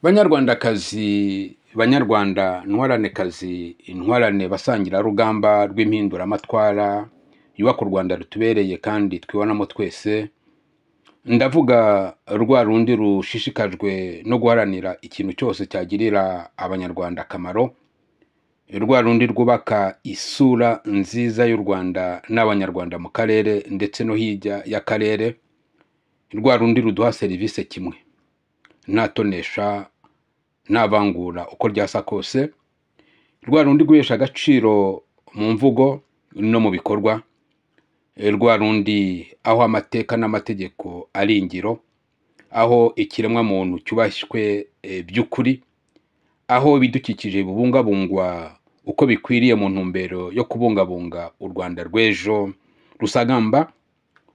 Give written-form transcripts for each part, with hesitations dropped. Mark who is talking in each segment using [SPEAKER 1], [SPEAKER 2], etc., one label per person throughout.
[SPEAKER 1] Banyarwandakazi, Banyarwanda, ntwaranekazi, intwarane basangira rugamba rw'impinduramatwara yubaka u Rwanda rutubereye kandi twibonamo twese. Ndavuga rwa rundi rushishikajwe no guharanira ikintu cyose cyagirira abanyarwanda akamaro, rwa rundi rwubaka isura nziza y'u Rwanda n'abanyarwanda mu karere ndetse no hirya y'akarere, rwa rundi ruduha serivisi kimwe, nta tonesha, nta vangura uko ryasa kose, rwa rundi guhesha agaciro mu mvugo no mu bikorwa, rwa rundi aho amateka n'amategeko ari ingiro, aho ikiremwa muntu cyubashywe by'ukuri, aho ibidukikije bibungabungwa uko bikwiriye mu ntumbero yo kubungabunga u Rwanda rw'ejo rusagamba,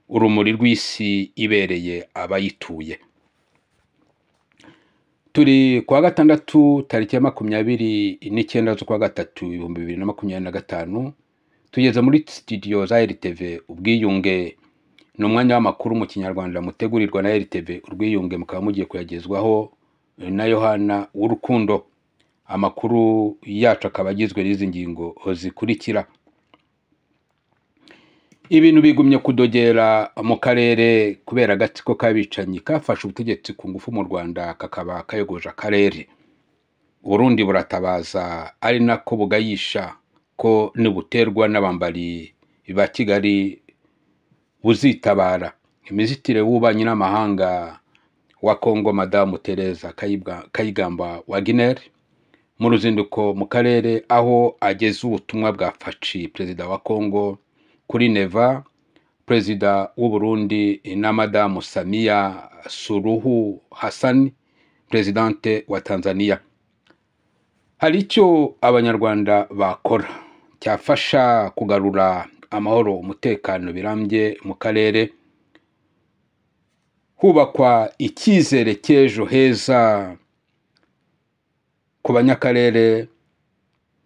[SPEAKER 1] urumuri rw'isi ibereye abayituye. Turi kwa gatandatu tariki ya 29 z'ukwa gatatu 2025, tugeze muri studio za RTV Ubwiyunge. Ni umwanya w'amakuru mu Kinyarwanda mutegurirwa na RTV Ubwiyunge, mukaba mugiye kuyagezwaho na Yohana Urukundo. Amakuru yacu akaba agizwe n'izi ngingo zikurikira. Ibintu bigumye kudogera mu karere kubera agatsiko k'abicanyi kafashe ubutegetsi ku ngufu mu Rwanda kakaba kayogoje akarere. Uburundi buratabaza ari nako bugayisha ko nibuterwa n'abambari ba Kigali buzitabara. Minisitiri w'ububanyi n'amahanga wa Kongo Madamu Teresa Kayigamba Wagner mu ruzinduko mu karere, aho ageze ubutumwa bwa Faci perezida wa Kongo kuri Neva, perezida w'u Burundi na Madamu Samia Suluhu Hassan, presidente wa Tanzania. Hari icyo abanyarwanda bakora cyafasha kugarura amahoro, umutekano birambye mu karere, hubakwa icyizere cy'ejo heza ku banyakarere,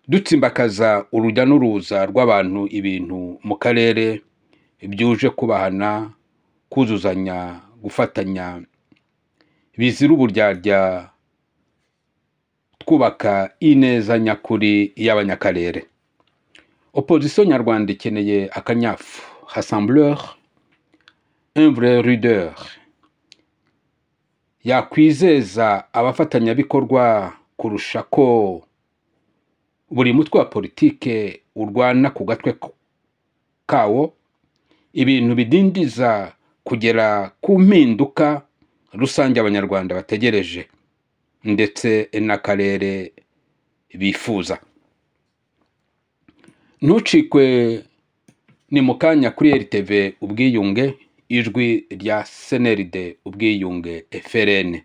[SPEAKER 1] dutsimbakaza urujya n'uruza rw'abantu ibintu mu karere, byuje kubahana, kuzuzanya, gufatanya, bizira uburyarya, twubaka ineza nyakuri y'abanyakarere. Opposition nyarwanda ikeneye akanyafu, rassembleur, un vrai leader, yakwizeza abafatanyabikorwa kurusha ko buri mutwe wa politike urwana ku gatwe kawo, ibintu bidindiza kugera ku mpinduka rusange abanyarwanda bategereje ndetse n'akarere bifuza. Ntucikwe ni mukanya kuri RTV Ubwiyunge, ijwi rya CNRD Ubwiyunge FRN.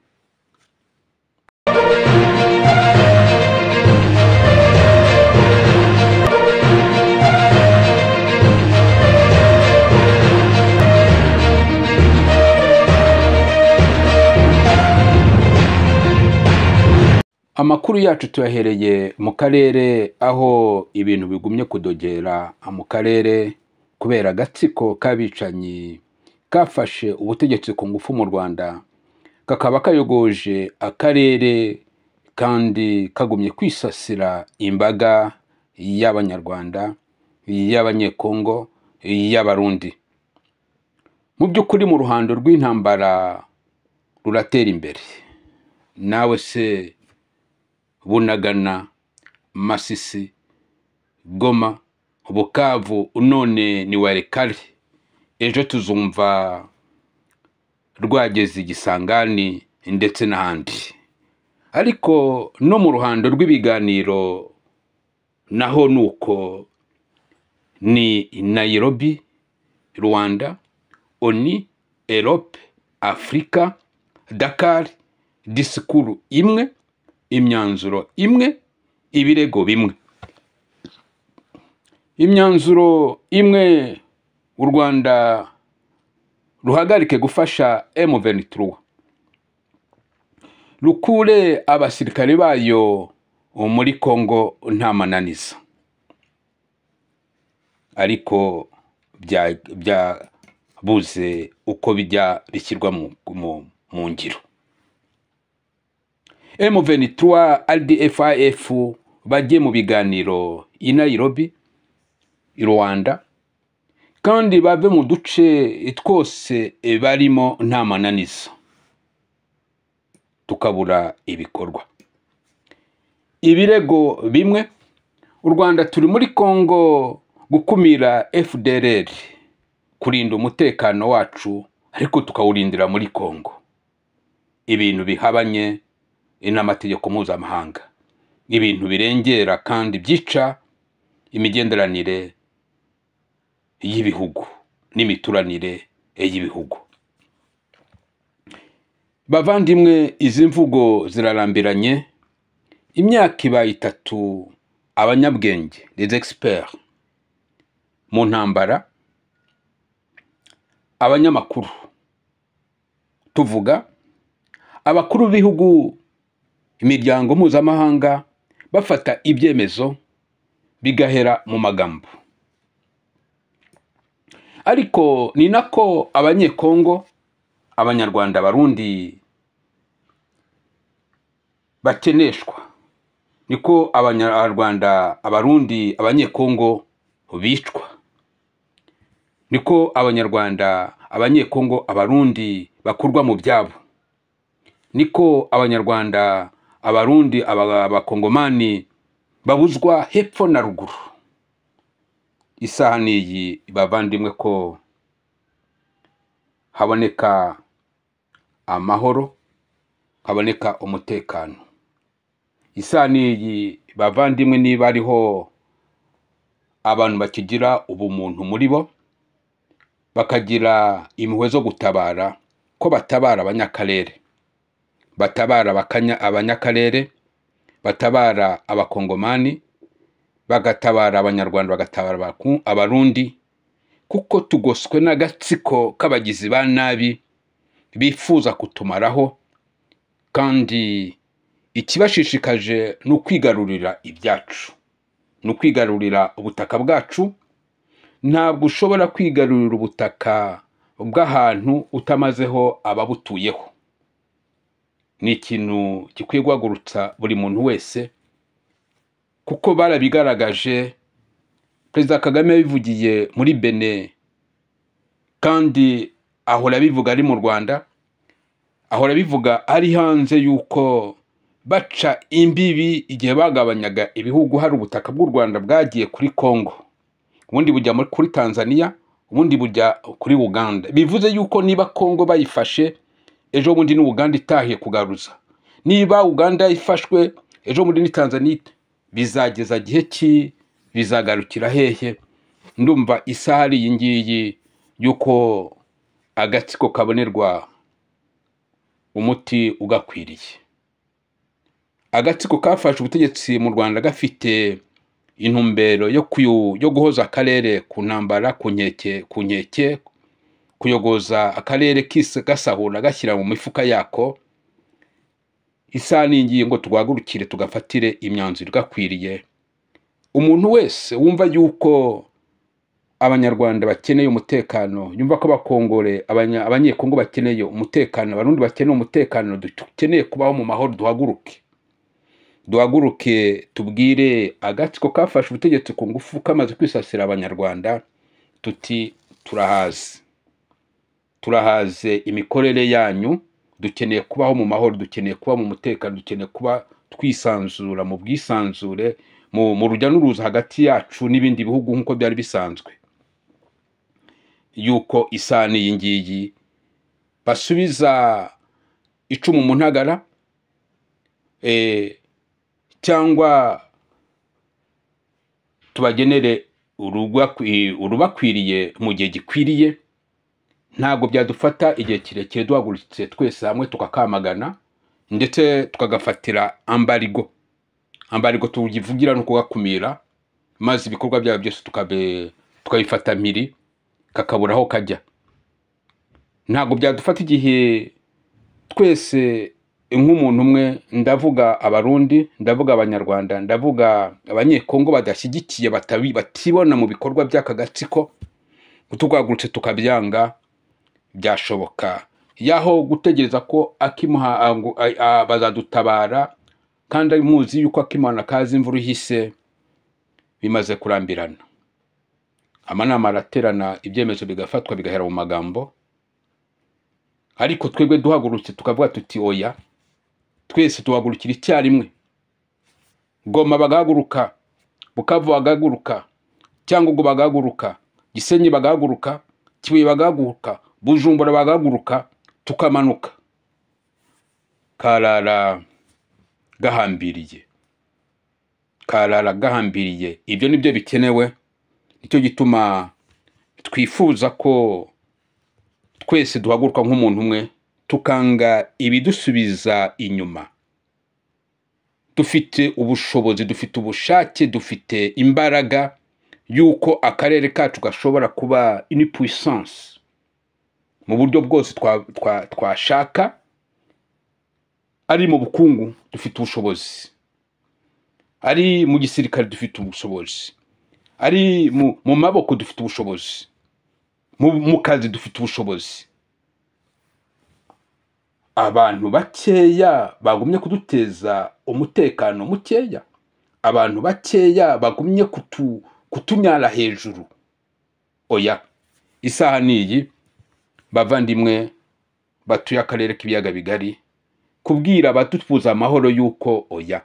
[SPEAKER 1] Amakuru yacu tuyahereye mu karere, aho ibintu bigumye kudogera mu karere kubera agatsiko k'abicanyi kafashe ubutegetsi ku ngufu mu Rwanda, kakaba kayogoje akarere kandi kagumye kwisasira imbaga y'abanyarwanda, y'abanyekongo, y'abarundi. Mu by'ukuri mu ruhando rw'intambara ruratera imbere. Nawe se Bunagana, Masisi, Goma, Bukavu, none ni Warekare, ejo tuzumva rwageze Igisangani ndetse n'ahandi. Ariko no mu ruhando rw'ibiganiro naho nuko, ni Nairobi, Rwanda, ONU, Europe, Afrika, Dakar, disikuru imwe, imyanzuro imwe, ibirego bimwe. Imyanzuro imwe, u Rwanda ruhagarike gufasha M23, rukure abasirikare bayo muri Kongo nta mananiza. Ariko byabuze uko bijya bishyirwa mu ngiro. M23 RDFIF bagiye mu biganiro i Nairobi i Rwanda kandi bave mu duce twose barimo nta mananiza, tukabura ibikorwa. Ibirego bimwe: u Rwanda turi muri Kongo gukumira FDLR, kurinda umutekano wacu ariko tukawurindira muri Kongo. Ibintu bihabanye n'amategeko mpuzamahanga, ibintu birengera kandi byica imigenderanire y'ibihugu n'imituranire y'ibihugu. Bavandimwe, izi mvugo zirarambiranye. Imyaka ibaye 3 abanyabwenge, les experts mu ntambara, abanyamakuru, tuvuga abakuru b'ibihugu, imiryango mpuzamahanga bafata ibyemezo bigahera mu magambo. Ariko ni nako abanyekongo, abanyarwanda, abarundi bakeneshwa, niko abanyarwanda, abarundi, abanyekongo bicwa, niko abanyarwanda, abanyekongo, abarundi bakurwa mu byabo, niko abanyarwanda, abarundi, abakongomani babuzwa hepfo na ruguru. Isaha niyi bavandimwe ko haboneka amahoro, haboneka umutekano. Isaha niyi bavandimwe niba ariho abantu bakigira ubumuntu muri bo, bakagira impuhwe zo gutabara, ko batabara abanyakarere, batabara abanyakarere, batabara abakongomani, bagatabara abanyarwanda, bagatabara abarundi, kuko tugoswe n'agatsiko k'abagizi ba nabi bifuza kutumaraho, kandi ikibashishikaje no kwigarurira ibyacu, no kwigarurira ubutaka bwacu. Ntabwo ushobora kwigarurira ubutaka bw'ahantu utamazeho ababutuyeho. Ni ikintu gikwiye guhagurutsa buri muntu wese, kuko barabigaragaje. Perezida Kagame yabivugiye muri Benin, kandi ahora bivuga ari mu Rwanda, ahora bivuga ari hanze, yuko baca imbibi igihe bagabanyaga ibihugu. Hari ubutaka bw'u Rwanda bwagiye kuri Kongo, ubundi bujya kuri Tanzania, ubundi bujya kuri Uganda. Bivuze yuko niba Kongo bayifashe, ejo bundi ni Uganda itahiye kugaruza. Niba Uganda ifashwe, ejo bundi ni Tanzania. Bizageza gihe ki? Bizagarukira hehe? Ndumva isaha iyi ngiyi yuko agatsiko kabonerwa umuti ugakwiriye. Agatsiko kafashe ubutegetsi mu Rwanda gafite intumbero yo guhoza akarere ku ntambara, ku nkeke, kuyogoza akarere kise gasahura gashyira mu mifuka yako. Isaha ningiye ngo twagurukire tugafatire imyanzuro gakwiriye. Umuntu wese wumva yuko abanyarwanda bakeneye umutekano, yumva ko abakongore, abanyekongo bakeneye umutekano, abarundi bakeneye umutekano, dukeneye kubaho mu mahoro, duhaguruke tubwire agatsiko kafashe ubutegetsi ku ngufu kamaze kwisasira abanyarwanda, tuti turahaze imikorere yanyu, dukeneye kubaho mu mahoro, dukeneye kuba mu mutekano, dukeneye kuba twisanzura mu bwisanzure, mu rujya n'uruza hagati yacu n'ibindi bihugu nk'uko byari bisanzwe. Yuko isaha iyi ngiyi basubiza icumu mu ntagara, cyangwa tubagenere urubakwiriye mu gihe gikwiriye. Ntabwo byadufata igihe kirekire duhagurutse twese hamwe tukakamagana, ndetse tukagafatira ambarigo tugivugira no kugakumira, maze ibikorwa byabo byose tukabifata mpiri, kakabura aho kajya. Ntabwo byadufata igihe twese nk'umuntu umwe, ndavuga abarundi, ndavuga abanyarwanda, ndavuga abanyekongo badashyigikiye, batibona mu bikorwa by'aka gatsiko, tukagurutse tukabyanga. Byashoboka yaho gutegereza ko akimuha bazadutabara, kandi muzi yuko akimana kazi imvura ihise, bimaze kurambirana. Amanama araterana, ibyemezo bigafatwa bigahera mu magambo, ariko twebwe duhagurutse tukavuga tuti oya, twese tuhagurukira icyarimwe. Goma bagahaguruka, Bukavu bagahaguruka, Cyangugu bagahaguruka, Gisenyi bagahaguruka, Kibuye bagahaguruka, Bujumbura bagahaguruka, tukamanuka. Karara gahambiriye, karara gahambiriye. Ibyo nibyo bikenewe. Nicyo gituma twifuza ko twese duhaguruka nk'umuntu umwe, tukanga ibidusubiza inyuma. Dufite ubushobozi, dufite ubushake, dufite imbaraga yuko akarere kacu gashobora kuba une puissance mu buryo bwose twashaka. Ari mu bukungu dufite ubushobozi, ari mu gisirikare dufite ubushobozi, ari mu maboko dufite ubushobozi, mu kazi dufite ubushobozi. Abantu bakeya bagumye kuduteza umutekano mukeya, abantu bakeya bagumye kutunyara hejuru. Oya, isaha niyi bavandimwe batuye akarere k'ibiyaga bigari, kubwira abatufuza amahoro yuko oya,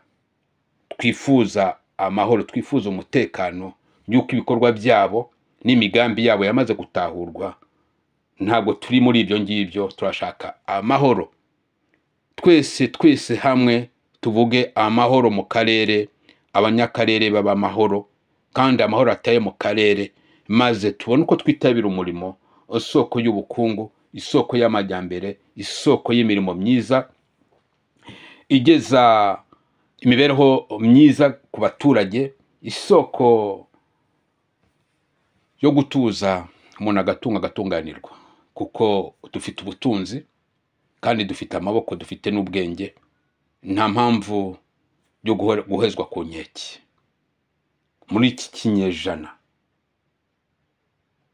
[SPEAKER 1] twifuza amahoro, twifuza umutekano, yuko ibikorwa byabo n'imigambi yabo yamaze gutahurwa. Ntabwo turi muri ibyo ngibyo, turashaka amahoro. Twese hamwe tuvuge amahoro mu karere, abanyakarere baba amahoro, kandi amahoro ataye mu karere, maze tubone uko twitabira umurimo, isoko y'ubukungu, isoko y'amajyambere, isoko y'imirimo myiza igeza imibereho myiza ku baturage, isoko yo gutuza umuntu agatunganirwa, kuko dufite ubutunzi kandi dufite amaboko, dufite n'ubwenge. Nta mpamvu yo guhezwa ku nkeke. Muri iki kinyejana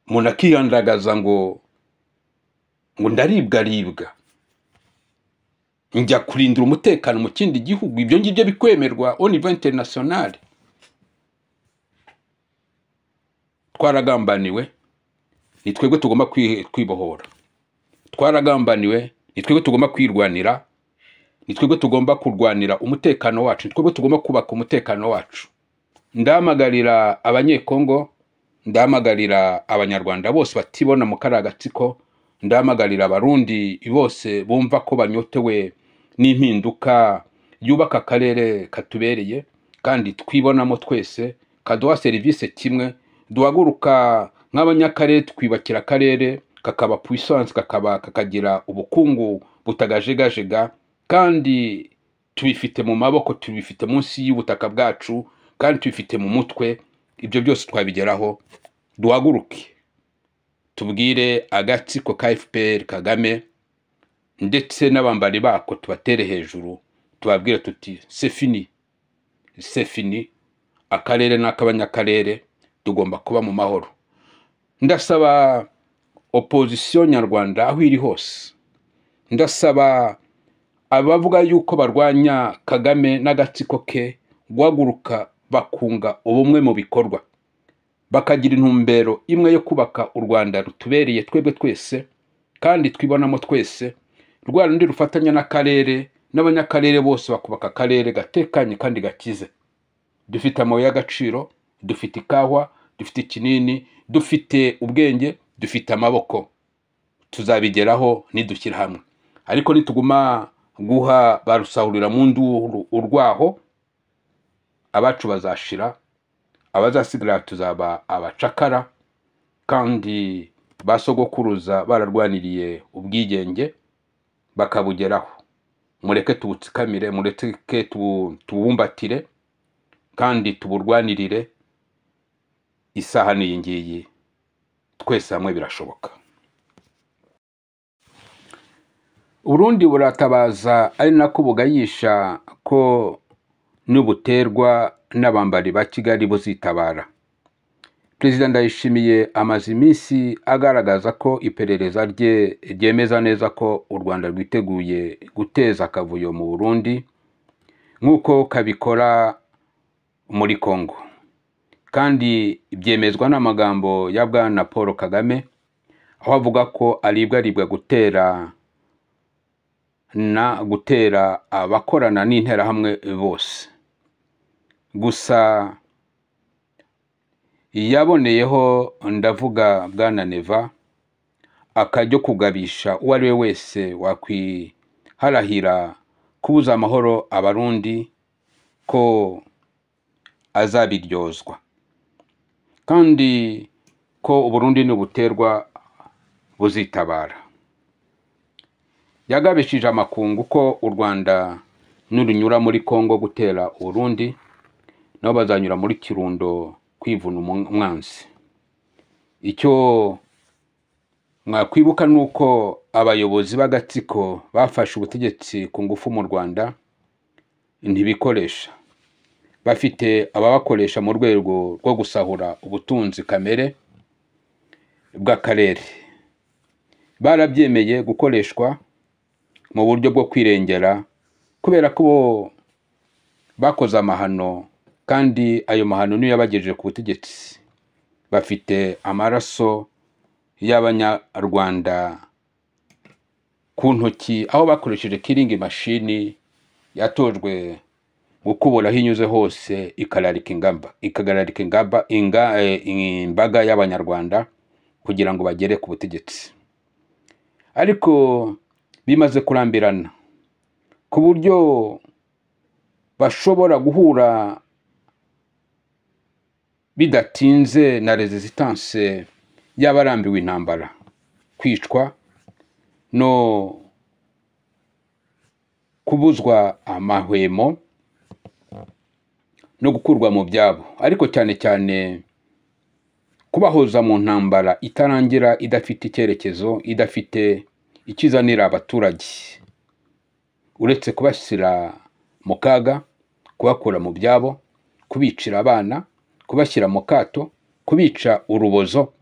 [SPEAKER 1] umuntu akiyandagaza ngo ndaribwa, njya kurindira umutekano mu kindi gihugu. Ibyo ngibyo bikwemerwa au niveau international. Twaragambaniwe, ni twebwe tugomba kwibohora. Twaragambaniwe, ni twebwe tugomba kwirwanira, ni twebwe tugomba kurwanira umutekano wacu, ni twebwe tugomba kubaka umutekano wacu. Ndahamagarira abanyekongo, ndahamagarira abanyarwanda bose batibona mu karagatsiko, ndahamagarira abarundi bose bumva ko banyotewe n'impinduka yubaka akarere katubereye, kandi twibonamo twese, kaduha serivisi kimwe. Duhaguruka nk'abanyakarere, twibakira akarere kakaba puissance, kakagira ubukungu butagajegajega, kandi tubifite mu maboko, tubifite munsi y'ubutaka bwacu, kandi tubifite mu mutwe. Ibyo byose twabigeraho. Duhaguruke tubwire agatsiko ka FPR Kagame ndetse n'abambari bako, tubatere hejuru, tubabwire tuti c'est fini. Akarere n'akabanyakarere tugomba kuba mu mahoro. Ndasaba opposition nyarwanda aho iri hose, ndasaba abavuga yuko barwanya Kagame n'agatsiko ke, guhaguruka bakunga ubumwe mu bikorwa, bakagira intumbero imwe yo kubaka u Rwanda rutubereye twebwe twese, kandi twibonamo twese. Rwa rundi rufatanya n'akarere n'abanyakarere bose, bakubaka akarere gatekanye kandi gakize. Dufite amabuye y'agaciro, dufite ikawa, dufite ikinini, dufite ubwenge, dufite amaboko. Tuzabigeraho nidushyira hamwe. Ariko nituguma guha barusahurira mu nduru urwaho, abacu bazashira, abazasigara tuzaba abacakara, kandi basogokuruza bararwaniriye ubwigenge bakabugeraho. Mureke tubutsikamire, mureke tubumbatire, kandi tuburwanirire. Isaha niyi ngiyi, twese hamwe birashoboka. Urundi buratabaza, ari nako bugayisha ko n'ubuterwa n'abambari ba Kigali buzitabara. Perezida Ndayishimiye amaze iminsi agaragaza ko iperereza rye ryemeza neza ko u Rwanda rwiteguye guteza akavuyo mu Burundi nk'uko kabikora muri Kongo, kandi byemezwa n'amagambo ya Bwana Paul Kagame aho avuga ko aribwa gutera abakorana n'interahamwe bose. Gusa yaboneyeho ndavuga Bwana Neva akajya kugabisha uwo ari we wese wakwiharahira kubuza amahoro abarundi ko azabiryozwa, kandi ko Uburundi nubuterwa buzitabara. Yagabishije amakungu ko u Rwanda nurunyura muri Kongo gutera Uburundi nabo bazanyura muri Kirundo kwivuna umwanzi. Icyo mwakwibuka nuko abayobozi b'agatsiko bafashe ubutegetsi ku ngufu mu Rwanda ntibikoresha, bafite ababakoresha mu rwego rwo gusahura ubutunzi kamere bw'akarere. Barabyemeye gukoreshwa mu buryo bwo kwirengera kubera ko bakoze amahano, kandi ayo mahano niyo yabagejeje ku butegetsi. Bafite amaraso y'Abanyarwanda ku ntoki, aho bakoresheje killing machine yatojwe gukuburaho inyuze hose ikagararika imbaga y'Abanyarwanda kugira ngo bagere ku butegetsi. Ariko bimaze kurambirana ku buryo bashobora guhura bidatinze na resistance y'abarambiwe intambara, kwicwa no kubuzwa amahwemo no gukurwa mu byabo, ariko cyane cyane kubahoza mu ntambara itarangira, idafite icyerekezo, idafite ikizanira abaturage uretse kubashyira mu kaga, kubakura mu byabo, kubicira abana, kubashyira mu kato, kubica urubozo,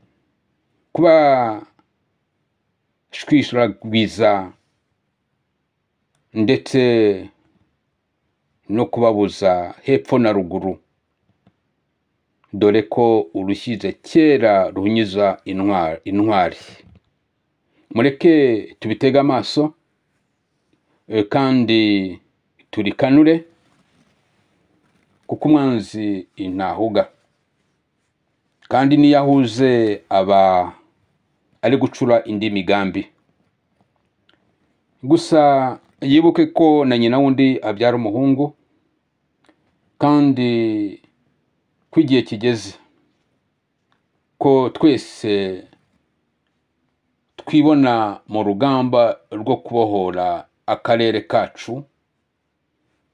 [SPEAKER 1] kubashwishuragwiza ndetse no kubabuza hepfo na ruguru, dore ko urushyize kera ruhinyuza intwari. Mureke tubitega amaso kandi turikanure, kuko umwanzi intahuga, kandi niyahuze aba ari gucura indi migambi. Gusa yibuke ko na nyina wundi abyara umuhungu, kandi kwigiye kigeze ko twese twibona mu rugamba rwo kubohora akarere kacu,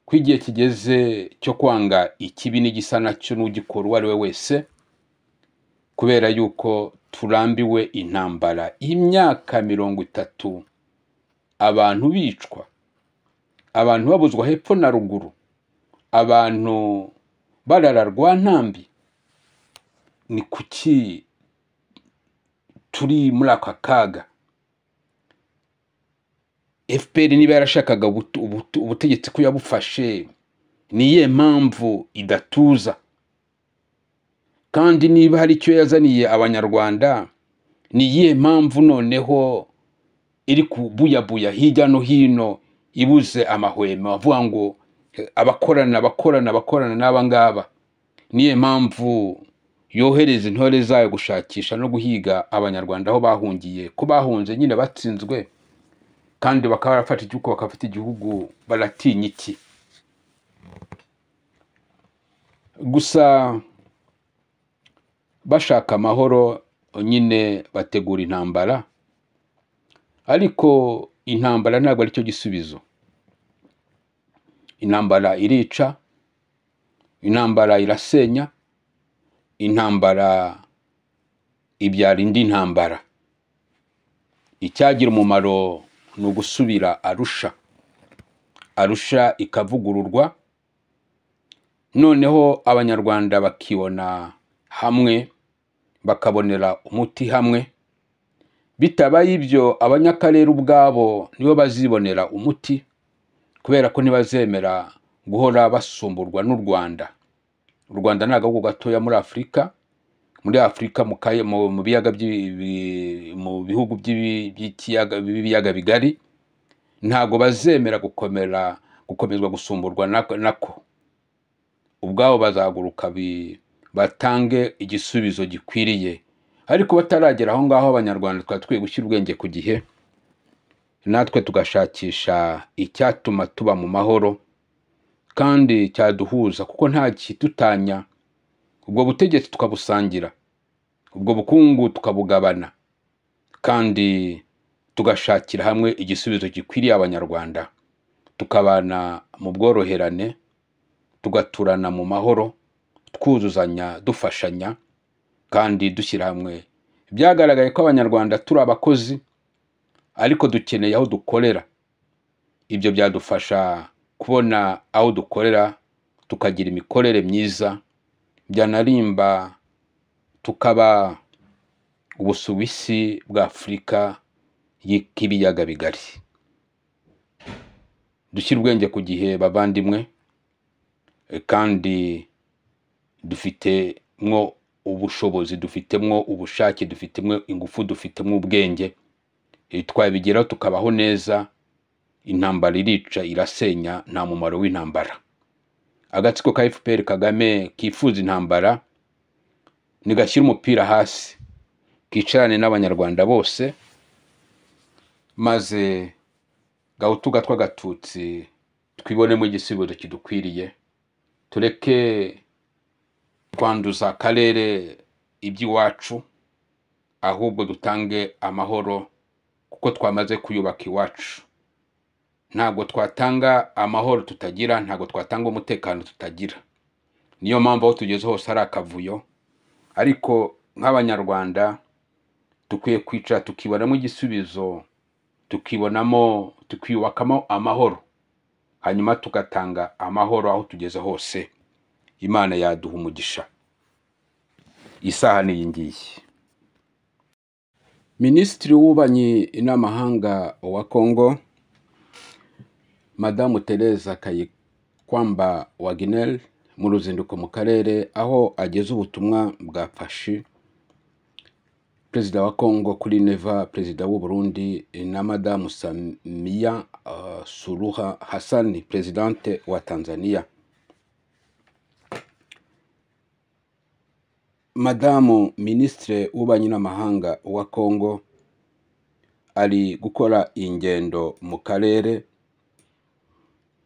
[SPEAKER 1] kwigiye kigeze cyo kwanga ikibi n'igisa nacyo n'ugikora uwo ari we wese, kubera yuko turambiwe intambara y'imyaka 30, abantu bicwa, abantu babuzwa hepfo na ruguru, abantu barara rwantambi. Ni kuki turi muri aka kaga? FPR niba yarashakaga ubutegetsi ko yabufashe, niye mpamvu idatuza? Kandi niba hari icyo yazaniye Abanyarwanda, niye mpamvu noneho iri kubuyabuya hirya no hino ibuze amahwemo, avuga ngo abakorana n'aba ngaba? Niye mpamvu yohereza intore zayo gushakisha no guhiga Abanyarwanda aho bahungiye, ko bahunze nyine batsinzwe, kandi bakaba barafata igihugu, bakafata igihugu, baratinya iki? Gusa bashaka amahoro nyine bategura intambara, ariko intambara ntabwo ari cyo gisubizo. Intambara irica, intambara irasenya, intambara ibyara indi ntambara. Icyagira umumaro ni ugusubira Arusha ikavugururwa, noneho Abanyarwanda bakibona hamwe bakabonera umuti hamwe. Bitabaye ibyo, abanyakarere ubwabo nibo bazibonera umuti, kubera ko ntibazemera guhora basumburwa n'u Rwanda. U Rwanda ni agahugu gatoya muri Afurika, mu biyaga mu bihugu by'ibiyaga bigari, ntago bazemera gukomezwa gusumburwa nako. Ubwabo bazaguruka batange igisubizo gikwiriye. Ariko bataragera aho ngaho, abanyarwanda twakwiye gushyira ubwenge ku gihe, natwe tugashakisha icyatuma tuba mu mahoro kandi cyaduhuza, kuko nta kitutanya. Ubwo butegetsi tukabusangira, ubwo bukungu tukabugabana, kandi tugashakira hamwe igisubizo gikwiriye abanyarwanda, tukabana mu bworoherane, tugaturana mu mahoro, twuzuzanya, dufashanya, kandi dushyira hamwe. Byagaragaye ko abanyarwanda turi abakozi, ariko dukeneye aho dukorera. Ibyo byadufasha kubona aho dukorera, tukagira imikorere myiza, byanarimba tukaba Ubusuwisi bwa Afurika y'ibiyaga bigari. Dushyira ubwenge ku gihe bavandimwe, kandi dufitemo ubushobozi, dufitemo ubushake, dufitemo ingufu, dufitemo ubwenge. Twabigeraho tukabaho neza. Intambara irica, irasenya, nta mumaro w'intambara. Agatsiko ka FPR Kagame kifuza intambara, nigashyira umupira hasi, kicarane n'abanyarwanda bose, maze Gahutu Gatwa Gatutsi twibonemo igisubizo kidukwiriye. Tureke kwanduza akarere iby'iwacu, ahubwo dutange amahoro, kuko twamaze kuyubaka iwacu. Ntabwo twatanga amahoro tutagira, ntabwo twatanga umutekano tutagira. Niyo mpamvu aho tugeze hose ari akavuyo. Ariko nk'abanyarwanda dukwiye kwicara tukibonamo igisubizo, tukiyubakamo amahoro, hanyuma tugatanga amahoro aho tugeze hose. Imana yaduha umugisha. Isaha ni iyi ngiyi. Minisitiri w'Ububanyi n'Amahanga wa Kongo, Madamu Teresa Kayikwamba Wagner, mu ruzinduko mu karere, aho ageze ubutumwa bwa Fashi, Perezida wa Kongo, kuri Neva, Perezida w'u Burundi, na Madamu Samia Suluhu Hassan, Presidente wa Tanzania. Madamu Minisitiri w'Ububanyi n'Amahanga wa Kongo ari gukora ingendo mu karere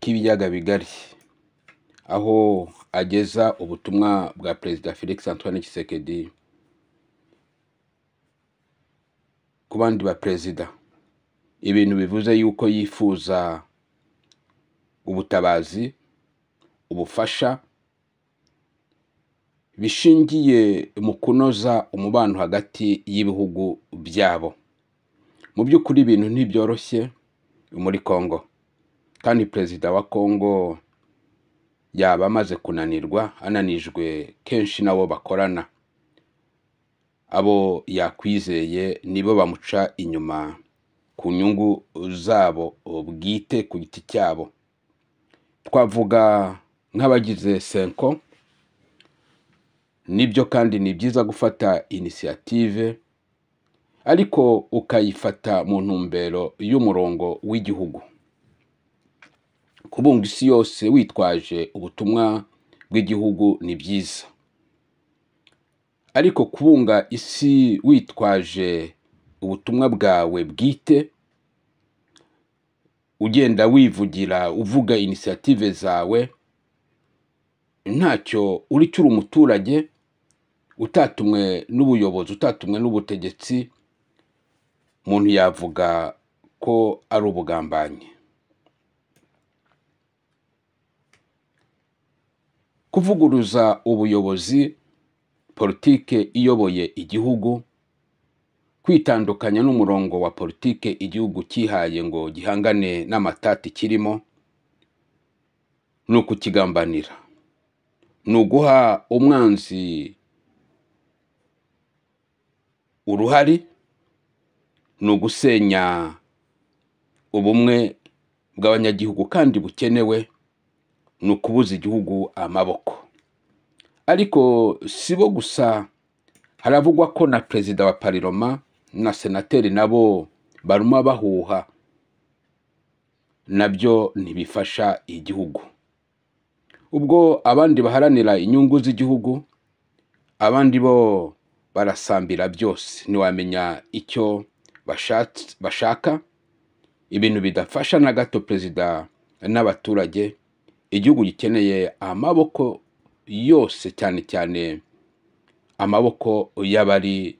[SPEAKER 1] k'ibiyaga bigari, aho ageza ubutumwa bwa Perezida Felix Antoine Tshisekedi ku bandi ba perezida. Ibintu bivuze yuko yifuza ubutabazi, ubufasha bishingiye mu kunoza umubano hagati y'ibihugu byabo. Mu by'ukuri ibintu ntibyoroshye muri Kongo, kandi Perezida wa Kongo yaba amaze kunanirwa, ananijwe kenshi nabo bakorana. Abo yakwizeye nibo bamuca inyuma ku nyungu zabo bwite ku giti cyabo. Twavuga nk'abagize Senko. Nibyo, kandi ni byiza gufata initiative, ariko ukayifata mu ntumbero y'umurongo w'igihugu. Kubunga isi yose witwaje ubutumwa bw'igihugu ni byiza, ariko kubunga isi witwaje ubutumwa bwawe bwite, ugenda wivugira, uvuga initiative zawe, ntacyo uri umuturage, utatumwe n'ubuyobozi, utatumwe n'ubutegetsi, umuntu yavuga ko ari ubugambanyi. Kuvuguruza ubuyobozi, politike iyoboye igihugu, kwitandukanya n'umurongo wa politike igihugu cyihaye ngo gihangane n'amatati kirimo, ni ukukigambanira, ni uguha umwanzi uruhari ni ugusenya ubumwe bw'abanyagihugu kandi bukenewe, ni ukubuza igihugu amaboko. Ariko sibo gusa, haravugwa ko na perezida wa Parlement na senateri nabo baruma bahuha, nabyo ntibifasha igihugu. Ubwo abandi baharanira inyungu z'igihugu, abandi bo barasambira byose, ntiwamenya icyo bashaka, ibintu bidafasha na gato perezida n'abaturage. Igihugu gikeneye amaboko yose, cyane cyane amaboko y'abari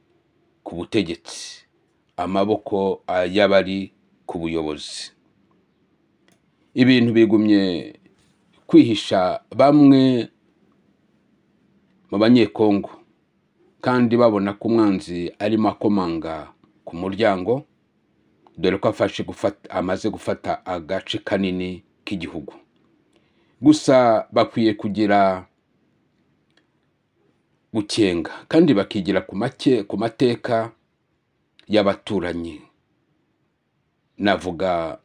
[SPEAKER 1] ku butegetsi, amaboko y'abari ku buyobozi. Ibintu bigumye kwihisha bamwe mu banyekongo, kandi babona ko umwanzi arimo akomanga ku muryango, dore ko amaze gufata agace kanini k'igihugu. Gusa bakwiye kugira gukenga kandi bakigira ku mateka y'abaturanyi, navuga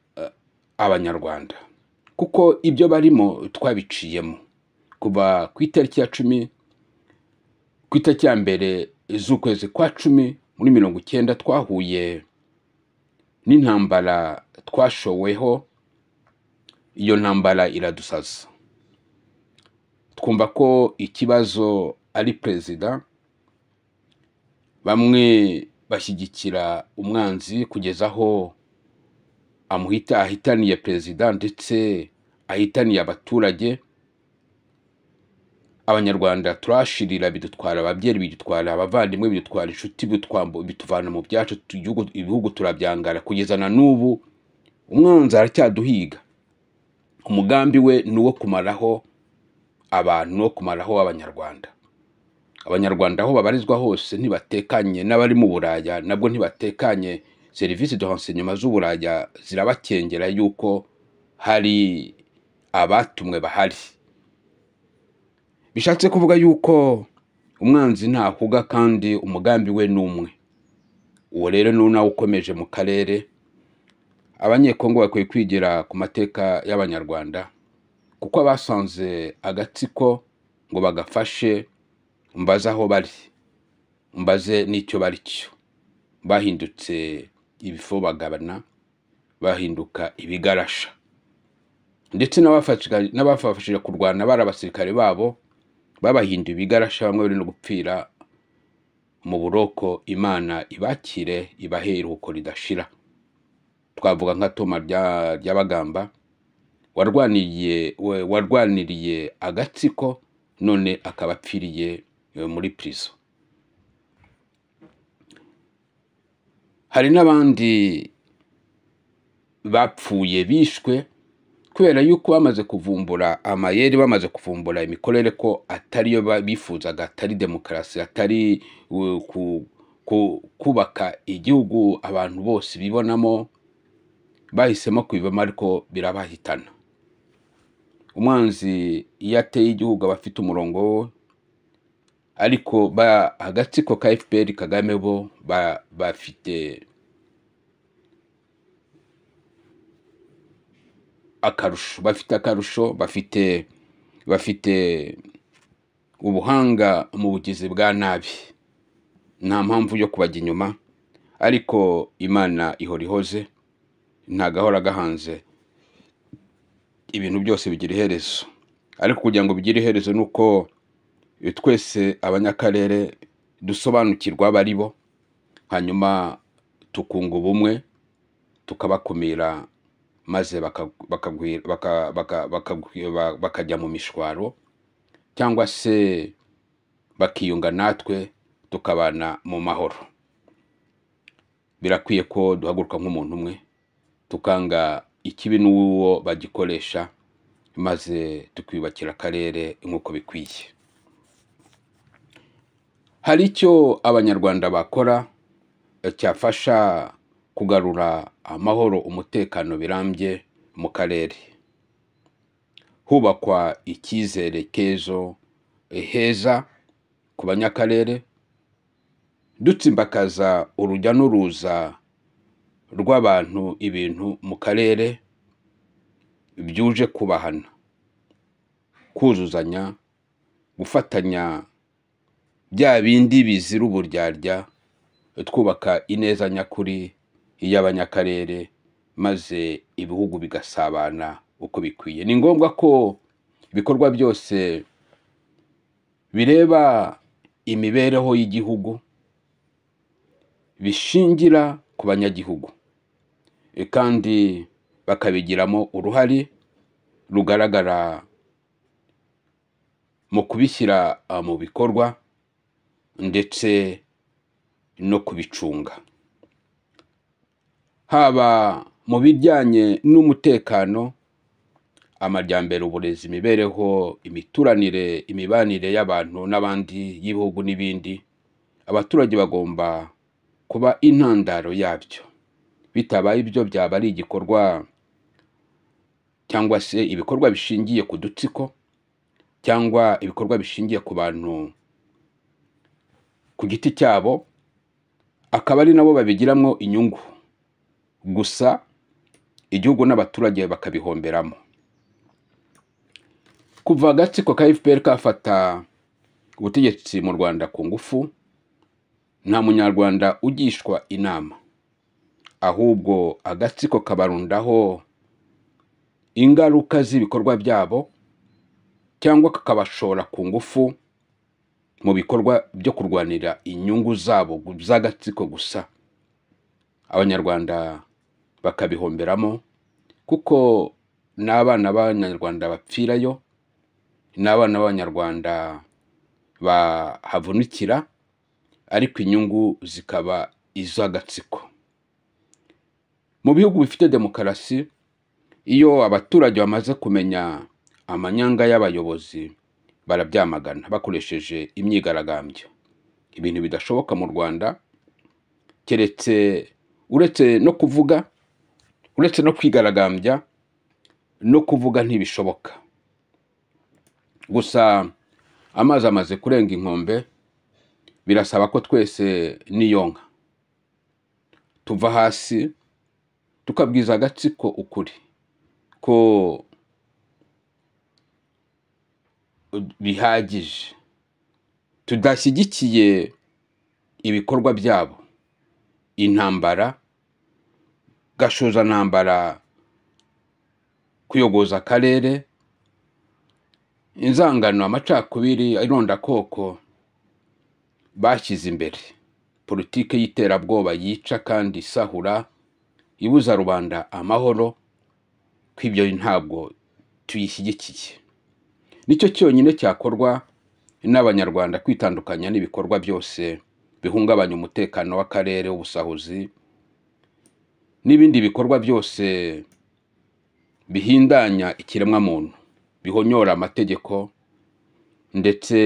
[SPEAKER 1] abanyarwanda, kuko ibyo barimo twabiciyemo kuva ku itariki ya 10 ku itariki ya mbere z'ukwezi kwa 10 muri 1990 twahuye n'intambara twashoweho. Iyo ntambara iradusaza, twumva ko ikibazo ari perezida. Bamwe bashyigikira umwanzi kugeza aho ahitaniye perezida ndetse ahitaniye abaturage. Abanyarwanda turashirira, bidutwara ababyeyi, bidutwara abavandimwe, bidutwara inshuti, bituvana mu byacu, ibihugu turabyangara kugeza na n'ubu. Umwanzi aracyaduhiga. Umugambi we ni uwo kumaraho abantu, no kumaraho abanyarwanda. Abanyarwanda aho babarizwa hose ntibatekanye, n'abari mu Buraya nabwo ntibatekanye. Serivisi de renseignement z'Uburaya zirabakengera yuko hari abatumwe bahari. Bishatse kuvuga yuko umwanzi ntahuga kandi umugambi we n'umwe. Uwo rero nawo ukomeje mu karere. Abanyekongo bakwiye kwigira ku mateka y'abanyarwanda, kuko abasanze agatsiko ngo bagafashe, mbaze aho bari, mbaze n'icyo bari cyo. Bahindutse ibifo bagabana, bahinduka ibigarasha, ndetse n'abafashije kurwana bari abasirikare babo babahinduye ibigarasha. Bamwe bari no gupfira mu buroko. Imana ibakire, ibahe iruhuko ridashira. Twavuga nka Toma Ryabagamba warwaniriye agatsiko, none akaba apfiriye muri prison. Hari n'abandi bapfuye bishwe kubera yuko bamaze kuvumbura amayeri, bamaze kuvumbura imikorere ko atariyo bifuzaga, atari demokarasi, atari kubaka igihugu abantu bose bibonamo. Bahisemo kwivamo, ariko birabahitana. Umwanzi iyo ateye igihugu aba afite umurongo, ariko agatsiko ka FPR Kagame bo bafite akarusho, bafite ubuhanga mu bugizi bwa nabi. Nta mpamvu yo kubajya inyuma, ariko Imana ihora ihoze, nta gahora gahanze. Ibintu byose bigira iherezo, ariko kugira ngo bigire iherezo nuko twese abanyakarere dusobanukirwa bari bo, hanyuma tukunga ubumwe, tukabakumira, maze bakajya mu mishwaro, cyangwa se bakiyunga natwe tukabana mu mahoro. Birakwiye ko duhaguruka nk'umuntu umwe, tukanga ikibi n'uwo bagikoresha, maze tukubakira akarere nk'uko bikwiye. Hari icyo abanyarwanda bakora cyafasha kugarura amahoro, umutekano birambye mu karere. Hubakwa icyizere kezo heza ku banyakarere, dutsimbakaza urujya n'uruza rw'abantu ibintu mu karere byuje kubahana, kuzuzanya, gufatanya bya bindi bizira uburyarya, twubaka ineza nyakuri y'abanyakarere maze ibihugu bigasabana uko bikwiye. Ni ngombwa ko ibikorwa byose bireba imibereho y'igihugu bishingira ku banyagihugu, kandi bakabigiramo uruhare rugaragara mu kubishyira mu bikorwa ndetse no kubicunga, haba mu bijyanye n'umutekano, amajyambere, uburezi, imibereho, imituranire, imibanire y'abantu n'abandi y'ibihugu n'ibindi. Abaturage bagomba kuba intandaro yabyo. Bitabaye ibyo byaba ari igikorwa cyangwa se ibikorwa bishingiye ku dutsiko cyangwa ibikorwa bishingiye ku bantu ku giti cyabo, akaba ari nabo babigiramo inyungu gusa, igihugu n'abaturage bakabihomberamo. Kuva agatsiko ka FPR kafata ubutegetsi mu Rwanda ku ngufu, nta munyarwanda ugishwa inama, ahubwo agatsiko kabarundaho ingaruka z'ibikorwa byabo cyangwa kakabashora ku ngufu mu bikorwa byo kurwanira inyungu zabo z'agatsiko gusa. Abanyarwanda bakabihomberamo kuko n'abana b'abanyarwanda bapfirayo, n'abana b'abanyarwanda bahavunikira, ariko inyungu zikaba iz'agatsiko. Mu bihugu bifite demokarasi, iyo abaturage bamaze kumenya amanyanga y'abayobozi barabyamagana bakoresheje imyigaragambyo, ibintu bidashoboka mu Rwanda, keretse uretse no kwigaragambya, no kuvuga ntibishoboka. Gusa amazi amaze kurenga inkombe, birasaba ko twese niyonka tuva hasi tukabwiza agatsiko ukuri ko bihagije, tudashyigikiye ibikorwa byabo, intambara, gashoza ntambara, kuyogoza akarere, inzangano, amacakubiri, irondakoko bashyize imbere, politike y'iterabwoba yica kandi isahura, ibuza rubanda amahoro, kw'ibyo ntabwo tuyishyigikiye. Nicyo cyonyine cyakorwa n'abanyarwanda, kwitandukanya n'ibikorwa byose bihungabanya umutekano w'akarere, ubusahuzi n'ibindi bikorwa byose bihindanya ikiremwa muntu, bihonyora amategeko ndetse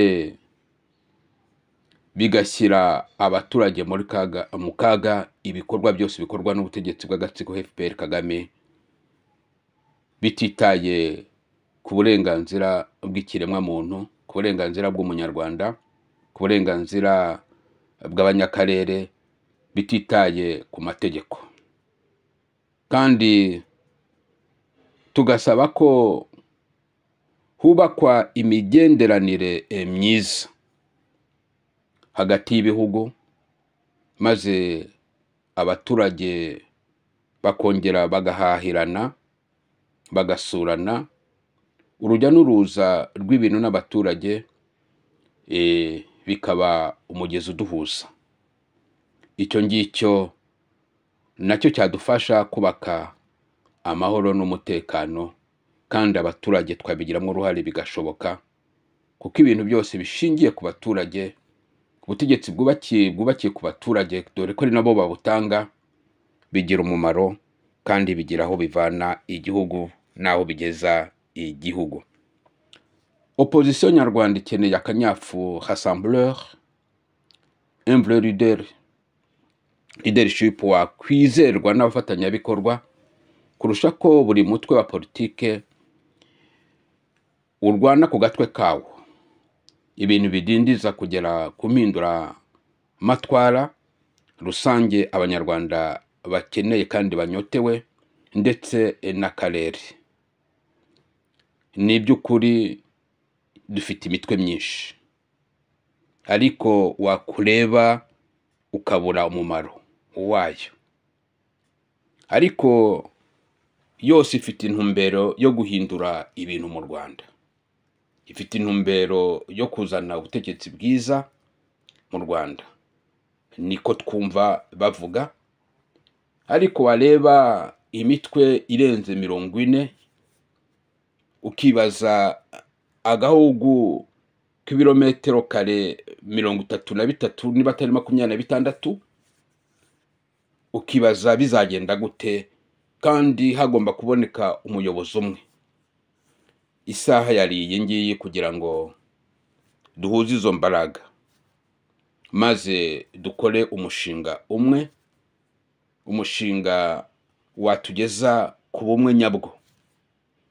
[SPEAKER 1] bigashyira abaturage mu kaga. Ibikorwa byose bikorwa n'ubutegetsi bw'agatsiko FPR Kagame bititaye ku burenganzira bw'ikiremwa muntu, ku burenganzira bw'umunyarwanda, ku burenganzira bw'abanyakarere, bititaye ku mategeko. Kandi tugasaba ko hubakwa imigenderanire myiza hagati y'ibihugu, maze abaturage bakongera bagahahirana, bagasurana, urujya n'uruza rw'ibintu n'abaturage bikaba umugezi uduhuza. Icyo ngicyo nacyo cyadufasha kubaka amahoro n'umutekano, kandi abaturage twabigiramo uruhare bigashoboka, kuko ibintu byose bishingiye ku baturage, ubutegetsi bwubakiye ku baturage, dore ko ari nabo babutanga, bigira umumaro kandi bigira aho bivana igihugu n'aho bigeza igihugu. Opposition nyarwanda ikeneye akanyafu rassembleur, un vrai leadership wakwizerwa n'abafatanyabikorwa, kurusha ko buri mutwe wa politike urwana ku gatwe kawo, ibintu bidindiza kugera ku mpindura matwara rusange abanyarwanda bakeneye kandi banyotewe, ndetse n'akarere. Ni iby'ukuri dufite imitwe myinshi, ariko wakureba ukabura umumaro wayo, ariko yose ifite intumbero yo guhindura ibintu mu Rwanda, ifite intumbero yo kuzana ubutegetsi bwiza mu Rwanda, niko twumva bavuga. Ariko wareba imitwe irenze 40, ukibaza agahugu k'ibirometero kare 33 niba atari 26, ukibaza bizagenda gute kandi hagomba kuboneka umuyobozi umwe. Isaha yari iyi ngiyi kugira ngo duhuze izo mbaraga, maze dukore umushinga umwe, umushinga watugeza ku bumwe nyabwo,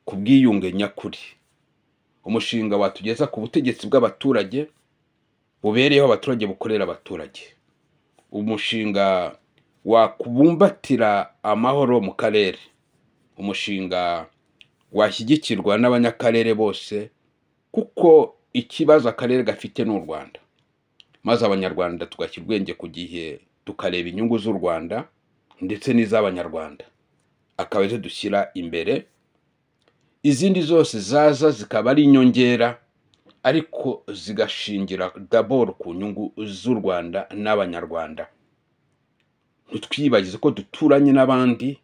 [SPEAKER 1] ku bwiyunge nyakuri, umushinga watugeza ku butegetsi bw'abaturage bubereyeho abaturage, bukorera abaturage, umushinga wakubumbatira amahoro mu karere, umushinga washyigikirwa n'abanyakarere bose, kuko ikibazo akarere gafite n'u Rwanda, maze abanyarwanda tugashyira ubwenge ku gihe, tukareba inyungu z'u Rwanda ndetse n'iz'abanyarwanda, akaba arizo dushyira imbere. Izindi zose zaza zikaba ari inyongera, ariko zigashingira d'abord ku nyungu z'u Rwanda n'abanyarwanda. Ntitwibagize ko duturanye n'abandi,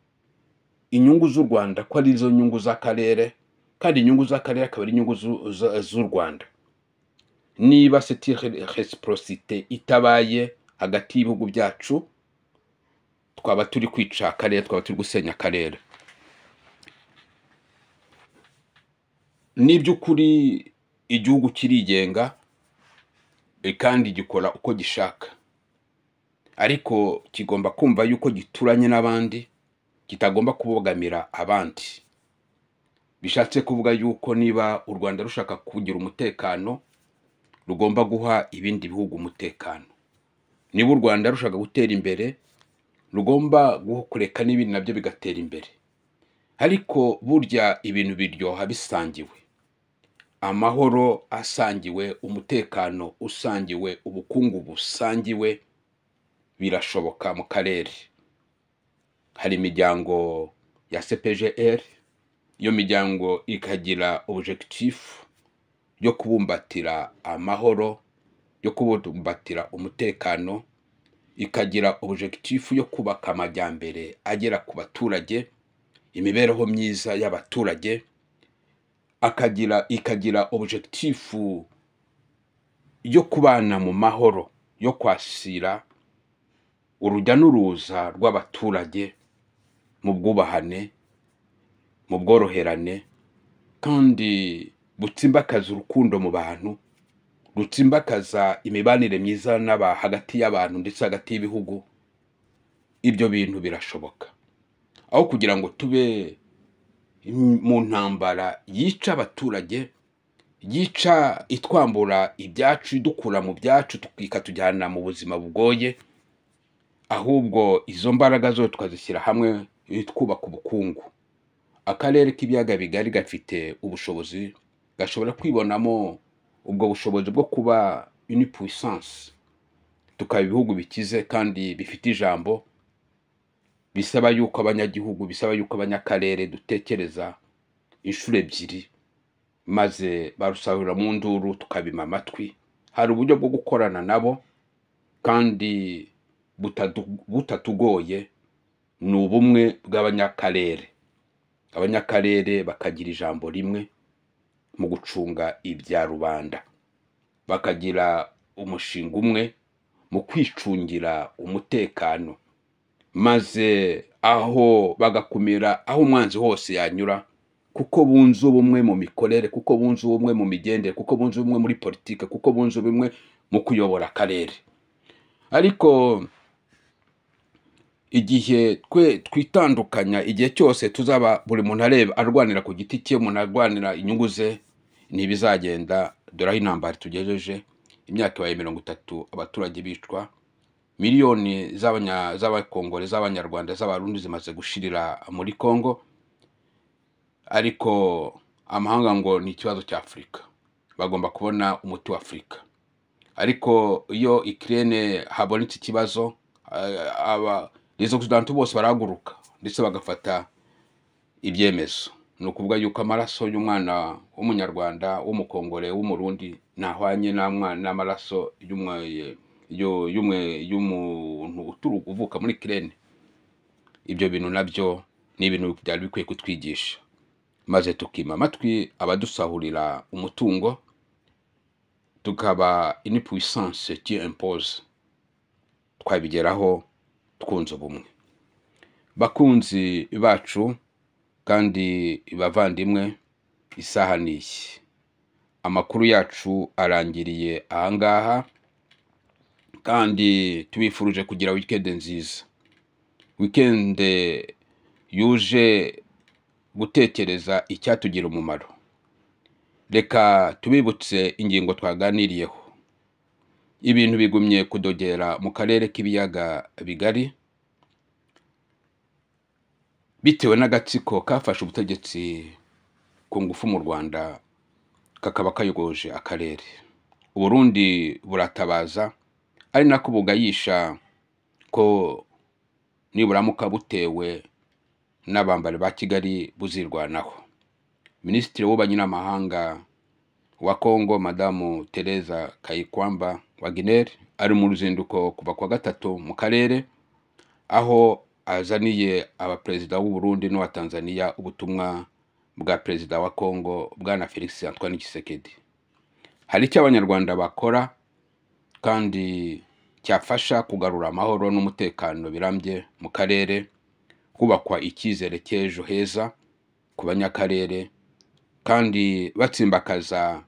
[SPEAKER 1] inyungu z'u Rwanda ko ari izo nyungu z'akarere, kandi inyungu z'akarere akaba ari inyungu z'u Rwanda. Niba cette réciprocité itabaye hagati y'ibihugu byacu, twaba turi kwica akarere, twaba turi gusenya akarere. Ni by'ukuri igihugu kirigenga kandi gikora uko gishaka, ariko kigomba kumva yuko gituranye n'abandi, kitagomba kubogamira abandi. Bishatse kuvuga yuko niba u Rwanda rushaka kugira umutekano, rugomba guha ibindi bihugu umutekano. Niba u Rwanda rushaka gutera imbere, rugomba kureka n'ibindi nabyo bigatera imbere. Ariko burya ibintu biryoha bisangiwe, amahoro asangiwe, umutekano usangiwe, ubukungu busangiwe, birashoboka mu karere. Hari imiryango ya CPGR, iyo miryango ikagira objectif yo kubumbatira amahoro, yo kubumbatira umutekano, ikagira objectif yo kubaka amajyambere agera ku baturage, imibereho myiza y'abaturage, ikagira objectif yo kubana mu mahoro, yo kwasira urujya n'uruza rw'abaturage mu bwubahane, mu bworoherane, kandi butsimbakaza urukundo mu bantu, rutsimbakaza imibanire myiza hagati y'abantu ndetse hagati y'ibihugu. Ibyo bintu birashoboka, aho kugira ngo tube mu ntambara yica abaturage, yica itwambura ibyacu, idukura mu byacu ikatujyana mu buzima bugoye. Ahubwo izo mbaraga zo tukazishyira hamwe, twubaka ubukungu. Akarere k'ibiyaga bigari gafite ubushobozi, gashobora kwibonamo ubwo bushobozi bwo kuba une puissance, tukaba ibihugu bikize kandi bifite ijambo. Bisaba yuko abanyagihugu, bisaba yuko abanyakarere dutekereza inshuro ebyiri, maze barusahurira mu nduru tukabima amatwi. Hari uburyo bwo gukorana nabo kandi butatugoye, ni ubumwe bw'abanyakarere. Abanyakarere bakagira ijambo rimwe mu gucunga ibya rubanda, bakagira umushinga umwe mu kwicungira umutekano, maze aho bagakumira aho umwanzi hose yanyura, kuko bunze ubumwe mu mikorere, kuko bunze ubumwe mu migendere, kuko bunze ubumwe muri politike, kuko bunze ubumwe mu kuyobora akarere. Ariko igihe twitandukanya, igihe cyose tuzaba buri muntu arwanira ku giti cye, umuntu arwanira inyungu ze, ntibizagenda. Dore aho intambara tugejeje, imyaka ibaye 30 abaturage bicwa, miliyoni z'abakongore, z'abanyarwanda, z'abarundi zimaze gushirira muri Kongo, ariko amahanga ngo ni ikibazo cya Afurika, bagomba kubona umuti wa Afurika. Ariko iyo Ukraine habonetse ikibazo, les occidentaux bose barahaguruka ndetse bagafata ibyemezo. Ni ukuvuga yuko amaraso y'umwana w'umunyarwanda, w'umukongore, w'umurundi ntahwanye n'amaraso y'umuntu uvuka muri Ukraine. Ibyo bintu nabyo ni ibintu byari bikwiye kutwigisha, maze tukima amatwi abadusahurira umutungo, tukaba une puissance qui impose. Twabigeraho twunze ubumwe. Bakunzi bacu kandi bavandimwe, isaha niyi, amakuru yacu arangiriye ahangaha, kandi tubifuruje kugira weekend nziza, weekend yuje gutekereza icyatugira umumaro. Reka tubibutse ingingo twaganiriyeho. Ibintu bigumye kudogera mu karere k'ibiyaga bigari, bitewe n'agatsiko kafashe ubutegetsi ku ngufu mu Rwanda, kakaba kayogoje akarere. Uburundi buratabaza, ari nako bugayisha ko niburamuka butewe n'abambari ba Kigali buzirwanaho. Minisitiri w'ububanyi n'amahanga wa Kongo, Madamu Teresa Kayikwamba Wagner, ari mu ruzinduko kuva kwa gatatu mu karere, aho azaniye abaperezida w'u Burundi n'uwa Tanzania ubutumwa bwa perezida wa Kongo, bwana Felix Antoine Tshisekedi. Hari icyo abanyarwanda bakora kandi cyafasha kugarura amahoro n'umutekano birambye mu karere, kubakwa icyizere cy'ejo heza ku banyakarere, kandi batsimbakaza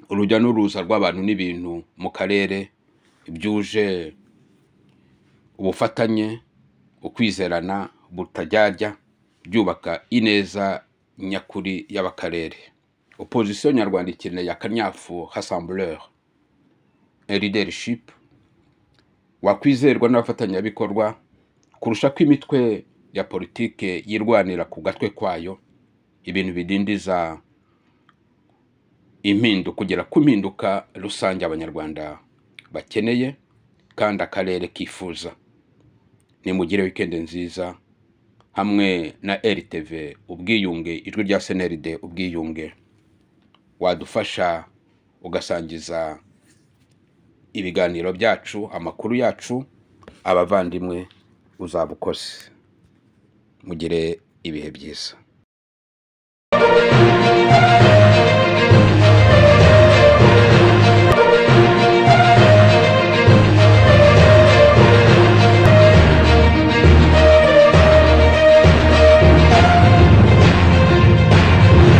[SPEAKER 1] urujya n'uruza rw'abantu n'ibintu mu karere, byuje ubufatanye, ukwizerana butajyajya, byubaka ineza nyakuri y'abakarere. Opposition nyarwanda ikeneye akanyafu rassembleur, leadership wakwizerwa n'abafatanyabikorwa, kurusha ko imitwe ya politike yirwanira ku gatwe kwayo, ibintu bidindiza impinduka, kugera ku mpinduka rusange abanyarwanda bakeneye kandi akarere kifuza. Nimugire weekend nziza hamwe na RTV Ubwiyunge, ijwi rya CNRD Ubwiyunge. Wadufasha ugasangiza ibiganiro byacu, amakuru yacu, abavandimwe, uzabukoze. Mugire ibihe byiza.